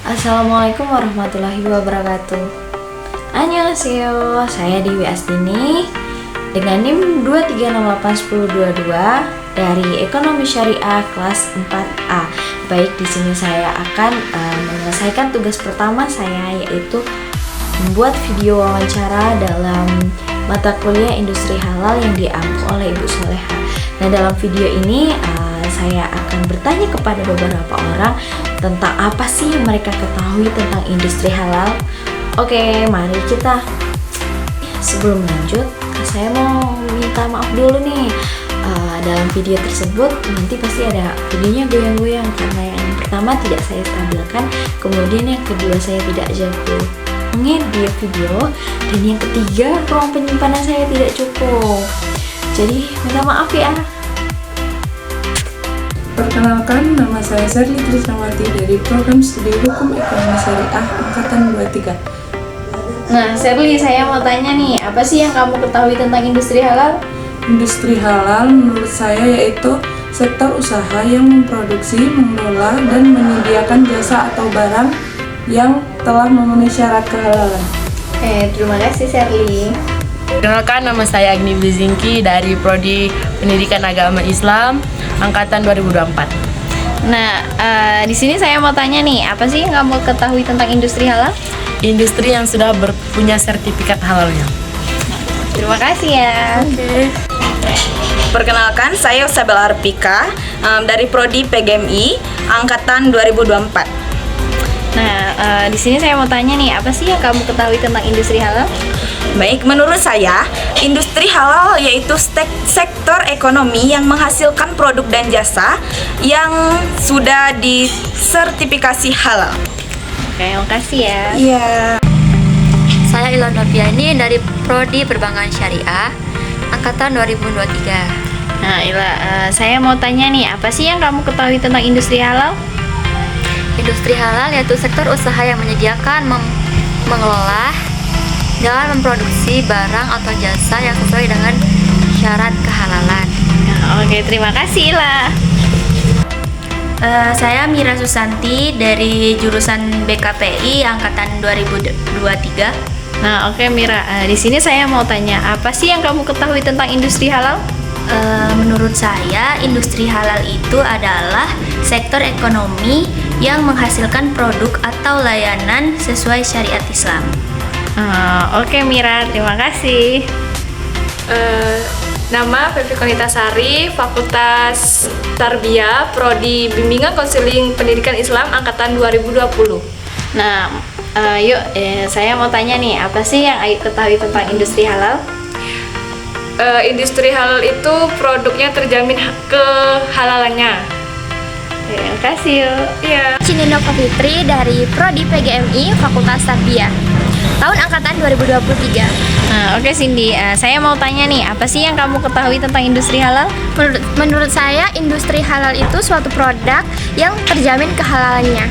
Assalamualaikum warahmatullahi wabarakatuh. Annyeonghaseyo, saya Dewi Astini dengan NIM 2368102 dari Ekonomi Syariah kelas 4A. Baik, di sini saya akan menyelesaikan tugas pertama saya, yaitu membuat video wawancara dalam mata kuliah Industri Halal yang diampu oleh Ibu Soleha. Nah, dalam video ini saya akan bertanya kepada beberapa orang tentang apa sih yang mereka ketahui tentang industri halal. Oke, mari kita. Sebelum lanjut, saya mau minta maaf dulu nih. Dalam video tersebut nanti pasti ada videonya goyang-goyang karena yang pertama tidak saya stabilkan, kemudian yang kedua saya tidak jago mengedit video, dan yang ketiga ruang penyimpanan saya tidak cukup. Jadi minta maaf ya. Perkenalkan, nama saya Sherly Trisnawati dari Program Studi Hukum Ekonomi Syariah Angkatan 23. Nah, Sherly, saya mau tanya nih, apa sih yang kamu ketahui tentang industri halal? Industri halal menurut saya yaitu sektor usaha yang memproduksi, mengelola, dan menyediakan jasa atau barang yang telah memenuhi syarat kehalalan. Terima kasih Sherly. Perkenalkan, nama saya Agni Bizingki dari Prodi Pendidikan Agama Islam Angkatan 2024. Nah, di sini saya mau tanya nih, apa sih yang kamu ketahui tentang industri halal? Industri yang sudah punya sertifikat halalnya. Terima kasih ya. Perkenalkan, saya Sabel Arpika dari Prodi PGMI Angkatan 2024. Nah, di sini saya mau tanya nih, apa sih yang kamu ketahui tentang industri halal? Baik, menurut saya, industri halal yaitu sektor ekonomi yang menghasilkan produk dan jasa yang sudah disertifikasi halal. Oke, makasih ya. Iya. Saya Ilham Noviani dari Prodi Perbankan Syariah Angkatan 2023. Nah, Ila, saya mau tanya nih, apa sih yang kamu ketahui tentang industri halal? Industri halal yaitu sektor usaha yang menyediakan, mengelola, dan memproduksi barang atau jasa yang sesuai dengan syarat kehalalan. Nah, oke, terima kasih Ila. Saya Mira Susanti dari jurusan BKPI Angkatan 2023. Nah, oke Mira, di sini saya mau tanya, apa sih yang kamu ketahui tentang industri halal? Menurut saya, industri halal itu adalah sektor ekonomi yang menghasilkan produk atau layanan sesuai syariat Islam. Oke Mira, terima kasih. Nama Febi Konitasari, Fakultas Tarbiyah, Prodi Bimbingan Konseling Pendidikan Islam Angkatan 2020. Nah, yuk, saya mau tanya nih, apa sih yang Ayu ketahui tentang industri halal? Industri halal itu produknya terjamin kehalalannya. Terima kasih yuk. Iya. Cinindoko Fitri dari Prodi PGMI Fakultas Tarbiyah tahun angkatan 2023. Nah, oke Cindy, saya mau tanya nih, apa sih yang kamu ketahui tentang industri halal? Menurut saya, industri halal itu suatu produk yang terjamin kehalalannya.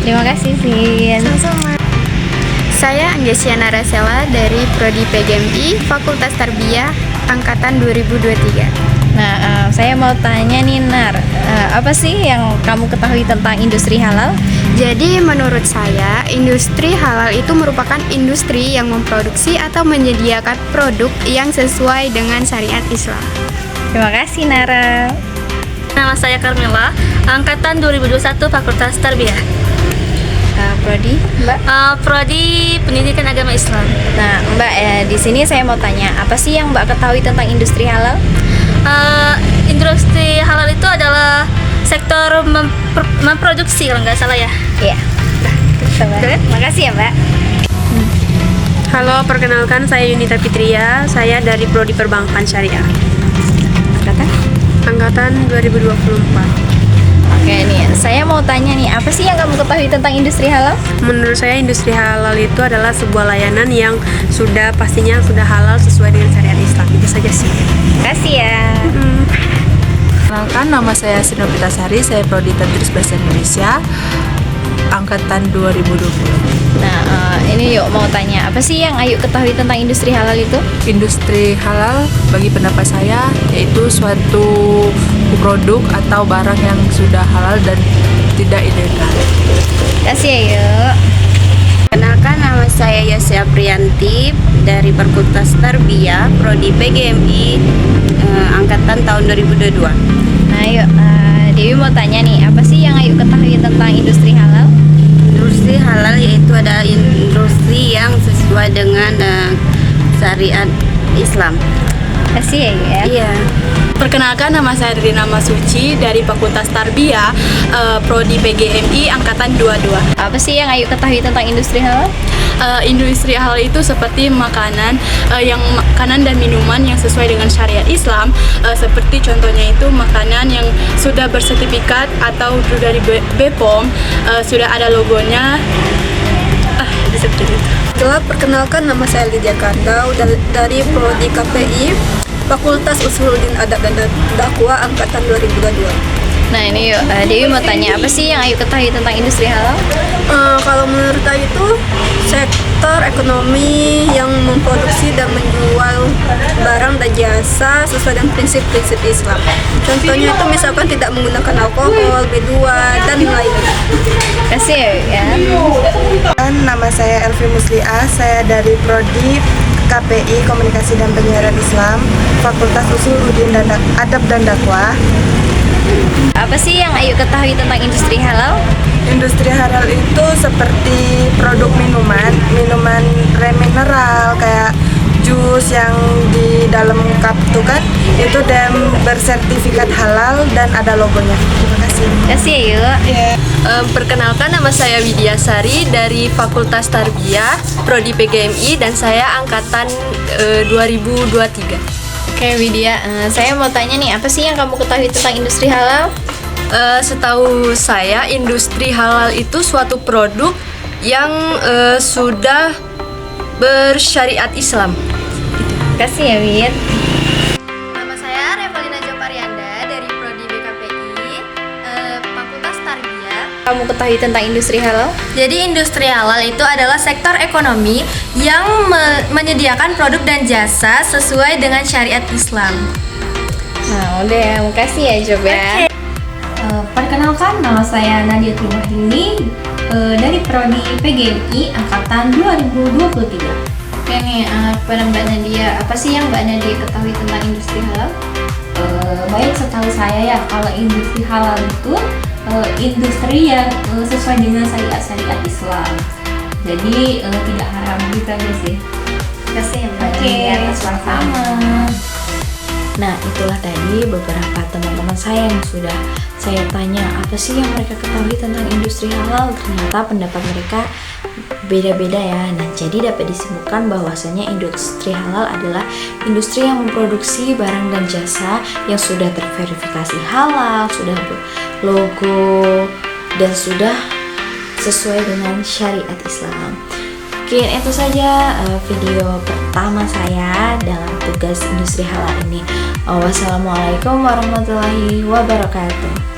Terima kasih Sin. Sama-sama. Saya Anggesia Narasela dari Prodi PGMI Fakultas Tarbiyah Angkatan 2023. Nah, saya mau tanya nih Nar, apa sih yang kamu ketahui tentang industri halal? Jadi menurut saya, industri halal itu merupakan industri yang memproduksi atau menyediakan produk yang sesuai dengan syariat Islam. Terima kasih Nara. Nama saya Carmela, Angkatan 2021 Fakultas Tarbiyah. Prodi, Mbak? Prodi Pendidikan Agama Islam. Nah, Mbak, di sini saya mau tanya, apa sih yang Mbak ketahui tentang industri halal? Industri halal itu adalah sektor memproduksi, kalau nggak salah ya. Iya. Terima kasih ya Mbak. Halo, perkenalkan saya Yunita Fitria, saya dari Prodi Perbankan Syariah Angkatan 2024. Oke nih, saya mau tanya nih, apa sih yang kamu ketahui tentang industri halal? Menurut saya industri halal itu adalah sebuah layanan yang pastinya sudah halal sesuai dengan syariat Islam. Itu saja sih. Terima kasih ya. Perkenalkan, nama saya Sinopita Sari, saya Prodi Tadris Bahasa Indonesia Angkatan 2020. Nah, ini yuk mau tanya, apa sih yang Ayu ketahui tentang industri halal itu? Industri halal bagi pendapat saya yaitu suatu produk atau barang yang sudah halal dan tidak ilegal. Kasih ya yuk. Kenalkan, nama saya Yasi Aprianti dari Fakultas Tarbiyah, Prodi PGMI, angkatan tahun 2022. Nah yuk, Dewi mau tanya nih, apa sih yang Ayu ketahui tentang industri halal? Industri halal yaitu ada industri yang sesuai dengan syariat Islam. Kasih ya. Iya. Perkenalkan, nama saya Rina Masuci dari Fakultas Tarbiyah, Prodi PGMI angkatan 22. Apa sih yang Ayu ketahui tentang industri halal? Industri halal itu seperti makanan dan minuman yang sesuai dengan syariat Islam, seperti contohnya itu makanan yang sudah bersertifikat atau dari BPOM, sudah ada logonya. Seperti itu. Perkenalkan, nama saya Lydia Kandau dari Prodi KPI, Fakultas Usuluddin Adab dan Dakwah angkatan 2022. Nah ini yuk, Dewi mau tanya, apa sih yang Ayu ketahui tentang industri halal? Kalau menurut Ayu itu sektor ekonomi yang memproduksi dan menjual barang dan jasa sesuai dengan prinsip-prinsip Islam. Contohnya itu misalkan tidak menggunakan alkohol, B2, dan lainnya. Kasih ya. Nama saya Elvi Musliah, saya dari Prodi KPI Komunikasi dan Penyiaran Islam, Fakultas Usuluddin Adab dan Dakwah. Apa sih yang Ayu ketahui tentang industri halal? Industri halal itu seperti produk minuman remineral kayak jus yang di dalam cup itu kan, itu dan bersertifikat halal dan ada logonya. Terima kasih. Kasih ya yuk. Perkenalkan, nama saya Widya Sari dari Fakultas Tarbiyah, Prodi PGMI, dan saya angkatan 2023. Oke Widya, saya mau tanya nih, apa sih yang kamu ketahui tentang industri halal? Setahu saya, industri halal itu suatu produk yang sudah bersyariat Islam. Kasih ya Wid. Nama saya Revalina Joparianda dari Prodi BKPI, Fakultas Tarbiyah. Kamu ketahui tentang industri halal? Jadi industri halal itu adalah sektor ekonomi yang menyediakan produk dan jasa sesuai dengan syariat Islam. Nah udah, makasih ya Job ya. Perkenalkan, nama saya Nadia Trimahyuni dari Prodi PGMI angkatan 2023. Oke nih, pada Mbak Nadia, apa sih yang Mbak Nadia ketahui tentang industri halal? Baik, setahu saya ya, kalau industri halal itu industri yang sesuai dengan syariat Islam. Jadi tidak haram gitu aja sih. Kasih ya Mbak Oke, Nadia atas sama. Nah, itulah tadi beberapa teman-teman saya yang sudah saya tanya apa sih yang mereka ketahui tentang industri halal. Ternyata pendapat mereka beda-beda ya. Nah, jadi dapat disimpulkan bahwasanya industri halal adalah industri yang memproduksi barang dan jasa yang sudah terverifikasi halal, sudah berlogo, dan sudah sesuai dengan syariat Islam. Mungkin itu saja video pertama saya dalam tugas industri halal ini. Wassalamualaikum warahmatullahi wabarakatuh.